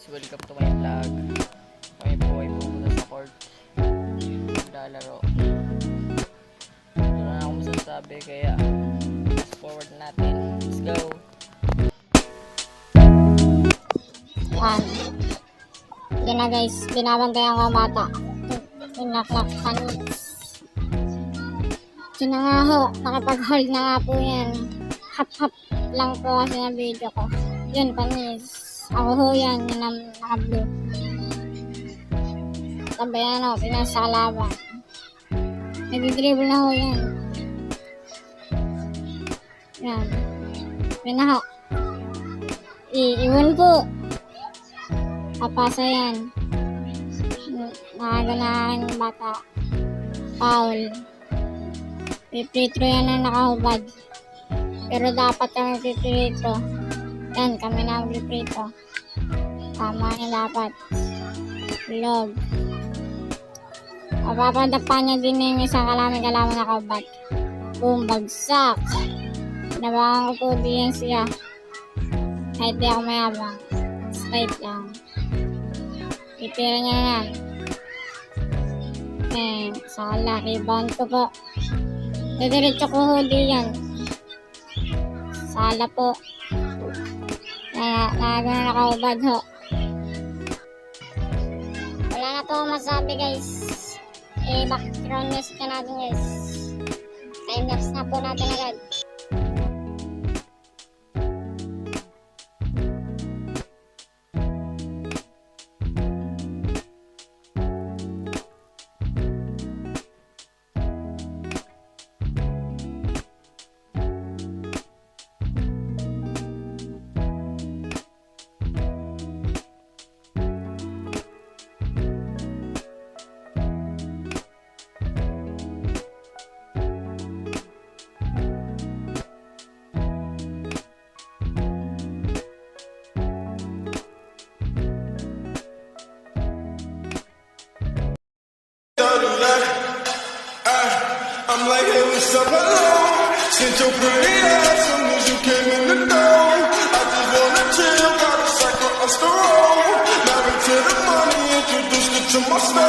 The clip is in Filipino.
welcome to my vlog. Kami po ay pupunta sa court. Maglalaro. Ito na ako masasabi, kaya fast forward natin. Let's go! Yan. Yan na guys, binabantayan ko ang bata. Pinaklak panis. Ito na nga ho, nakipag-hold na nga po yan. Hap-hap lang po kasi na video ko. Yun, panis. Ako ho yan, yun ang naka-blue. Sabi yan ho, pinasa kalaban. Nag-dribble na ho yan. Yan. Yun na ho. Iwan po. Papasa yan. Nakaganahan yung bata. Foul. Pipritro yan na nakahubad. Pero dapat kami pipritro. Yan, kami na ang pipritro. Tama yung dapat. Log. Papapadapa niya din yung isang kalaman nakahubad. Boom, bagsak. Nabangan ko po din siya. Kahit di ako mayabang. Straight lang. Itira niya na yan. Sala, rebound ko po. Didiretso ko huli yan. Sala po. Nagano nakaubad ho. Wala na po masabi guys. Background news na natin guys. Time-lapse na po natin agad. I'm like, hey, what's up, hello? Since your pretty ass, soon as you came in the door, I just wanna chill, got a cycle on the road. Married to the money, introduced her to my style.